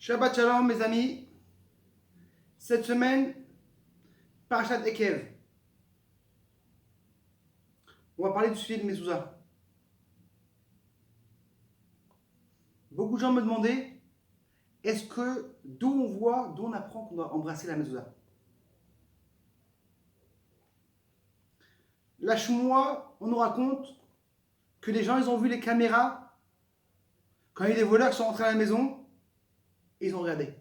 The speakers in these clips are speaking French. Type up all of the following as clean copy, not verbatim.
Shabbat Shalom, mes amis. Cette semaine, Parashat Ekev. On va parler du sujet de Mezouza. Beaucoup de gens me demandaient d'où on apprend qu'on doit embrasser la Mezouza. La Shmoua, on nous raconte que les gens, ils ont vu les caméras quand il y a des voleurs qui sont rentrés à la maison et ils ont regardé.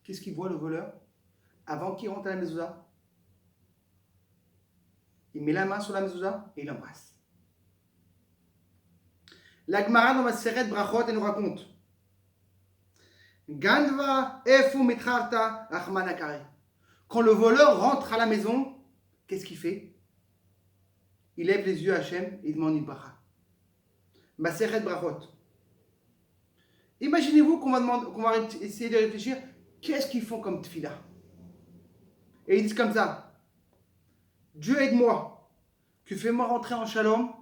Qu'est-ce qu'il voit le voleur avant qu'il rentre à la Mezouza? Il met la main sur la Mezouza et il l'embrasse. La Gemara dans Maseret Brachot, elle nous raconte Gandva efu mitrarta achman akare. Quand le voleur rentre à la maison, qu'est-ce qu'il fait? Il lève les yeux à Hachem et il demande une bracha. Maseret Brachot. Imaginez-vous qu'on va essayer de réfléchir, qu'est-ce qu'ils font comme tfila? Et ils disent comme ça: Dieu aide-moi, que fais-moi rentrer en shalom,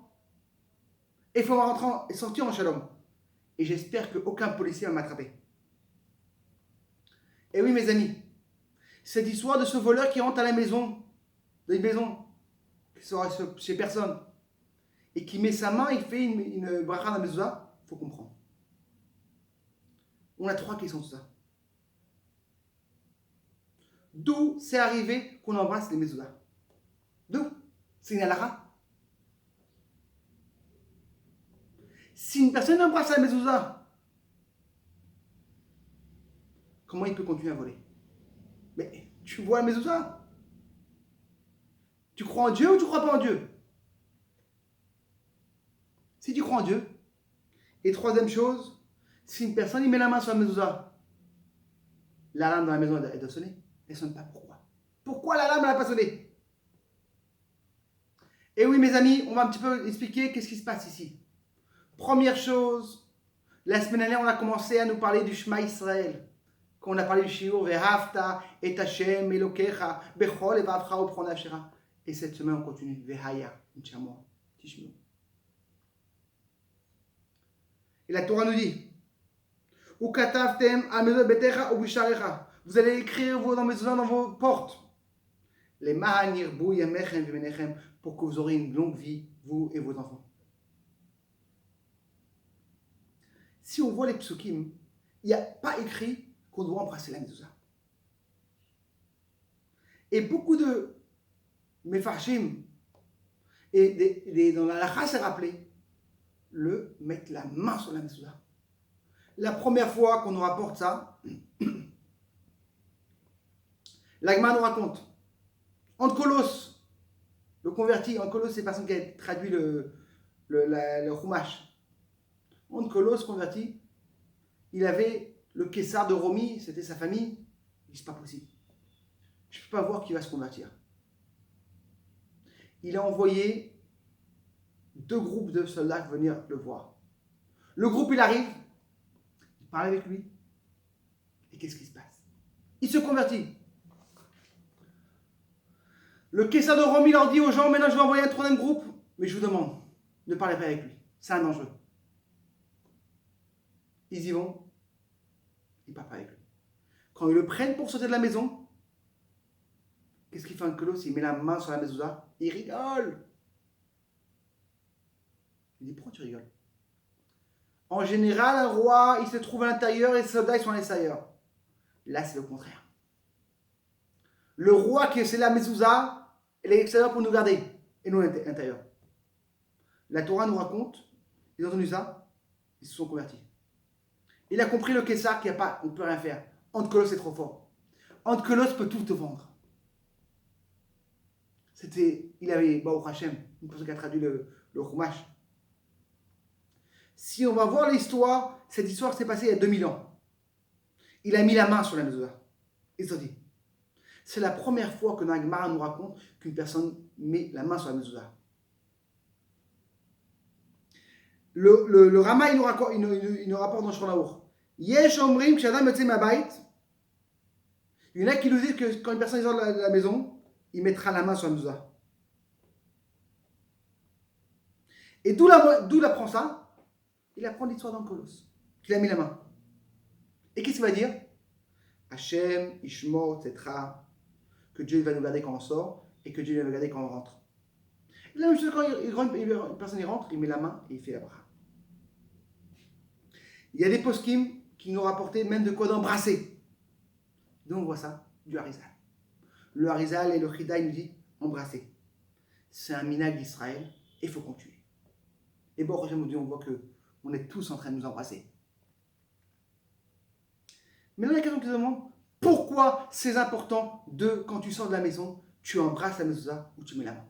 et fais-moi rentrer et sortir en shalom. Et j'espère qu'aucun policier va m'attraper. Et oui, mes amis, cette histoire de ce voleur qui rentre à la maison, d'une maison, qui sera chez personne, et qui met sa main, il fait une bracha dans la mezouza, il faut comprendre. On a 3 questions sur ça. D'où c'est arrivé qu'on embrasse les mezouza? D'où? C'est une halakha. Si une personne embrasse la mezouza, comment il peut continuer à voler? Mais tu vois la mezouza? Tu crois en Dieu ou tu crois pas en Dieu? Si tu crois en Dieu, et troisième chose, si une personne il met la main sur la mezouza, l'alarme dans la maison elle doit sonner. Elle ne sonne pas. Pourquoi? Pourquoi l'alarme n'a pas sonné? Et oui, mes amis, on va un petit peu expliquer qu'est-ce qui se passe ici. Première chose, la semaine dernière, on a commencé à nous parler du Shema Israël. Quand on a parlé du Shiur, Vehavta et Hashem Elokecha, Bechol et Vavcha Opron Ashera. Et cette semaine, on continue. Vehaya, Tishmo. Et la Torah nous dit: Ukatavtem amedo betecha ou bisharecha. Vous allez écrire dans vos portes. Les mahanir bou yemechem vimenechem, pour que vous aurez une longue vie, vous et vos enfants. Si on voit les psukim, il n'y a pas écrit qu'on doit embrasser la mezouza. Et beaucoup de mefarshim et dans la halakha, c'est rappelé le mettre la main sur la mezouza. La première fois qu'on nous rapporte ça, l'Agma nous raconte Antkolos, le converti. Antkolos, c'est la personne qui a traduit le Chumash. Antkolos, converti, il avait le Kessar de Romi, c'était sa famille. Il dit: c'est pas possible. Je ne peux pas voir qui va se convertir. Il a envoyé 2 groupes de soldats venir le voir. Le groupe, il arrive, il parle avec lui. Et qu'est-ce qui se passe? Il se convertit. Le Kessar de Romi leur dit aux gens: maintenant je vais envoyer un 3e groupe, mais je vous demande, ne parlez pas avec lui. C'est un dangereux. Ils y vont, ils ne parlent pas avec lui. Quand ils le prennent pour sortir de la maison, qu'est-ce qu'il fait un Kolos? Il met la main sur la mezouza, il rigole. Il dit: pourquoi tu rigoles? En général, un roi, il se trouve à l'intérieur et les soldats, ils sont à l'extérieur. Là, c'est le contraire. Le roi, c'est la mezouza, elle est l'extérieur pour nous garder, et nous, l'intérieur. La Torah nous raconte, ils ont entendu ça, ils se sont convertis. Il a compris le Kessar qu'il n'y a pas, on ne peut rien faire. Antkolos est trop fort. Antkolos peut tout te vendre. Il avait Baruch Hashem, une personne qui a traduit le Chumash. Si on va voir l'histoire, cette histoire s'est passée il y a 2000 ans. Il a mis la main sur la mezouza. Il s'est dit. C'est la première fois que dans la Gemara nous raconte qu'une personne met la main sur la mezouza. Le Rama, il nous rapporte dans Shulchan Aruch. Yesh omrim k'shadam yotze ma'bayit. Il y en a qui nous disent que quand une personne sort de la maison, il mettra la main sur la mezouza. Et d'où il apprend ça? Il apprend l'histoire d'Antkolos, qu'il a mis la main. Et qu'est-ce qu'il va dire? Hachem, Ishmor, etc. Que Dieu va nous garder quand on sort et que Dieu va nous garder quand on rentre. Et la même chose quand une personne rentre, il met la main et il fait la bracha. Il y a des poskim qui nous rapportaient même de quoi d'embrasser. Donc on voit ça du Harizal. Le Harizal et le Chida, il nous dit embrasser. C'est un minag d'Israël et il faut continuer. Et bon, on voit qu'on est tous en train de nous embrasser. Mais là, la question qui se demande, pourquoi c'est important quand tu sors de la maison, tu embrasses la mezouza ou tu mets la main?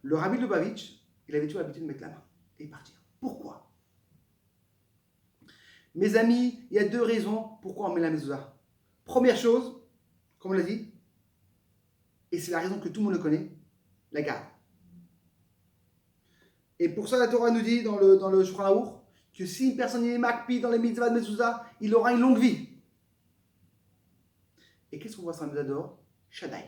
Le Rabbi Lubavitch, il avait toujours l'habitude de mettre la main et partir. Pourquoi? Mes amis, il y a deux raisons pourquoi on met la mezouza. Première chose, comme on l'a dit, et c'est la raison que tout le monde le connaît, la garde. Et pour ça, la Torah nous dit dans le Shulchan Aruch que si une personne est makpi dans les mitzvahs de mezouza, il aura une longue vie. Et qu'est-ce qu'on voit sur la mezouza dehors? Shaddai.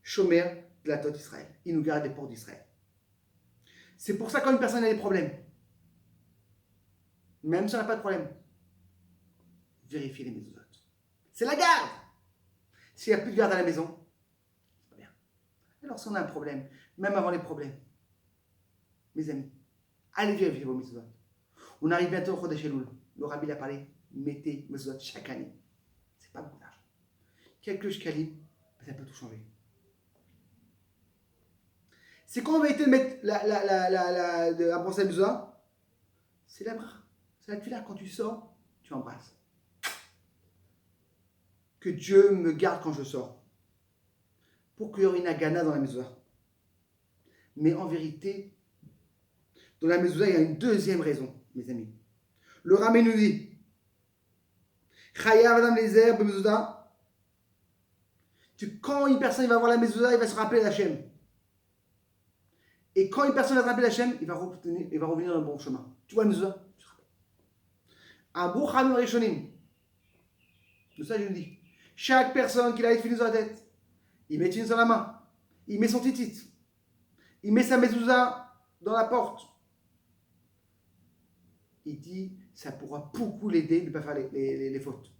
Shomer de la Tot Israël. Il nous garde les portes d'Israël. C'est pour ça que quand une personne a des problèmes, même si on n'a pas de problème, vérifiez les mezuzot. C'est la garde. S'il n'y a plus de garde à la maison, c'est pas bien. Alors si on a un problème, même avant les problèmes, mes amis, allez vérifier vos mezuzot. On arrive bientôt au Chodesh Elul. Le Rabbi a parlé, mettez mezuzot chaque année. C'est pas beaucoup d'argent. Quelques shkalim, ça peut tout changer. C'est quand on va essayer de mettre la brosse à mezuzah, c'est la bracha. C'est la tefila. Quand tu sors, tu embrasses. Que Dieu me garde quand je sors. Pour qu'il y ait une agana dans la mezuzah. Mais en vérité, dans la mezuzah, il y a une deuxième raison, mes amis. Le Ramé nous dit Chayav Adam les herbes mezuzah. Quand une personne va voir la mezuzah, il va se rappeler d'Hachem. Et quand une personne va se rappeler d'Hachem, il va revenir dans le bon chemin. Tu vois la mezuzah? Un beau Khamim Rishonim. De ça, je le dis. Chaque personne qui a les filets dans la tête, il met une sur la main, il met son titit, il met sa mezuzah dans la porte. Il dit, ça pourra beaucoup l'aider de ne pas faire les fautes.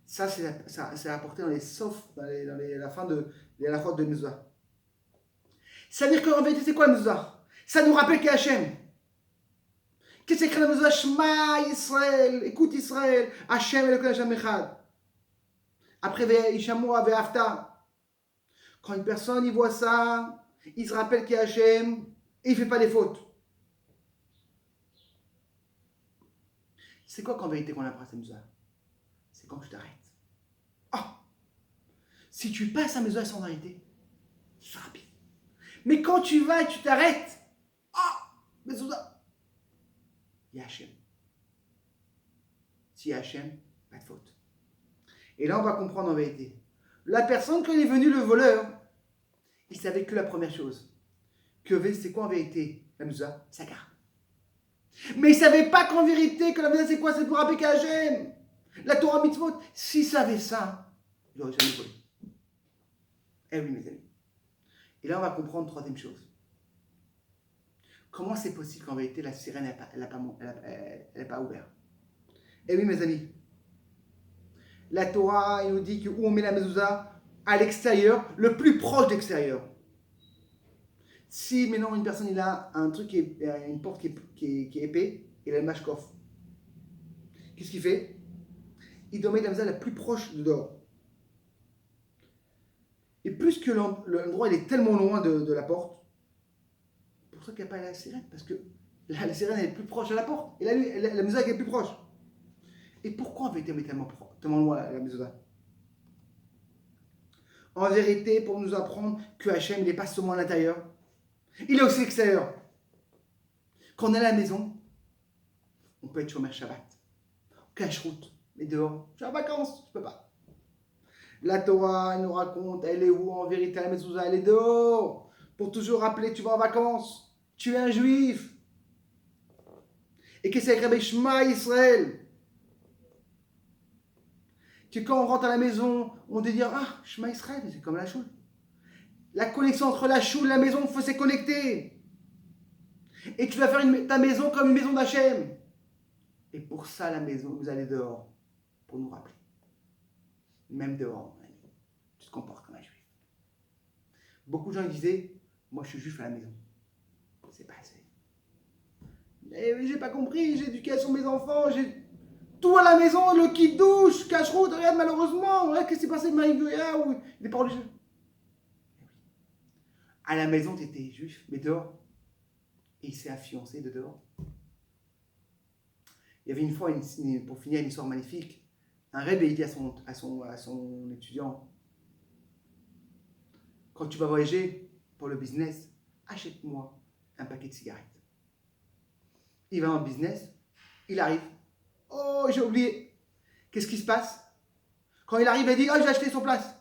Ça, c'est apporté dans les sauf, dans la fin de la faute de mezuzah. C'est-à-dire qu'en vérité, c'est quoi la mezuzah? Ça nous rappelle qu'il y a Hachem. Qu'est-ce que c'est écrit dans la mezuzah? Shema Israël, écoute Israël, Hachem et le Hachem Echad. Après, Ishamoa ve'afta. Quand une personne il voit ça, il se rappelle qu'il y a Hachem et il ne fait pas les fautes. C'est quoi qu'en vérité qu'on apprend à mezuzah? C'est quand tu t'arrêtes. Ah! Si tu passes à mezuzah sans arrêter, c'est rapide. Mais quand tu vas et tu t'arrêtes, mezuzah, il y a Hachem. S'il y a Hachem, pas de faute. Et là, on va comprendre en vérité. La personne, quand il est venu le voleur, il savait que la première chose. Que c'est quoi en vérité? La mezuzah, ça garde. Mais il ne savait pas qu'en vérité, que la mezuzah, c'est quoi? C'est pour rappeler qu'à Hachem. La Torah mitzvot. S'il savait ça, il n'aurait jamais volé. Eh oui, mes amis. Et là, on va comprendre troisième chose. Comment c'est possible qu'en vérité, la sirène n'est pas ouverte? Eh oui, mes amis. La Torah, il nous dit que où on met la mezuzah? À l'extérieur, le plus proche de l'extérieur. Si maintenant une personne il a un truc une porte qui est épais, il a le mashkof. Qu'est-ce qu'il fait? Il doit mettre la mezuzah la plus proche de dehors. Et plus que l'endroit il est tellement loin de la porte, c'est pour ça qu'il n'y a pas la sirène, parce que la sirène elle est plus proche de la porte, et la mezuzah est plus proche. Et pourquoi on veut être tellement loin la mezuzah? En vérité, pour nous apprendre que Hachem n'est pas seulement à l'intérieur, il est aussi à l'extérieur. Quand on est à la maison, on peut être chômeur Shabbat, cache-route, mais dehors, je suis en vacances, je peux pas. La Torah elle nous raconte, elle est où en vérité la mezuzah? Elle est dehors, pour toujours rappeler, tu vas en vacances, tu es un juif. Et qu'est-ce que c'est écrit Shema Israël? Que quand on rentre à la maison, on te dit Shema Israël, c'est comme la choule. La connexion entre la choule et la maison, il faut se connecter. Et tu vas faire ta maison comme une maison d'Hachem. Et pour ça, la maison, vous allez dehors, pour nous rappeler. Même dehors, mon ami, tu te comportes comme un juif. Beaucoup de gens disaient, moi je suis juif à la maison. C'est pas assez. Mais j'ai pas compris, j'ai éducation mes enfants, j'ai tout à la maison, le kit douche, cache-route, regarde malheureusement, regarde qu'est-ce qui s'est passé de Marie-Goya, ou des paroles de juif. À la maison, tu étais juif, mais dehors, et il s'est influencé de dehors. Il y avait une fois, pour finir, une histoire magnifique. Un rebbe dit à son étudiant, quand tu vas voyager pour le business, achète-moi un paquet de cigarettes. Il va en business, il arrive. Oh, j'ai oublié. Qu'est-ce qui se passe? Quand il arrive, il dit, oh, j'ai acheté sur place.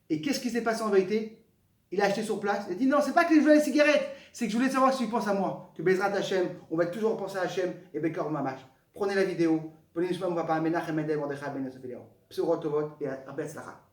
Et qu'est-ce qui s'est passé en vérité? Il a acheté sur place. Il dit, non, c'est pas que je voulais les cigarettes, c'est que je voulais savoir si tu penses à moi. Que Bezrat Hashem, on va toujours penser à Hashem et Bekor Mamash. Prenez la vidéo. Prenez une fois, on va pas amener Menachem Mendel Mordechai Ben Yosef Eliyahu. Psurot Tovot et Arbet Slacha.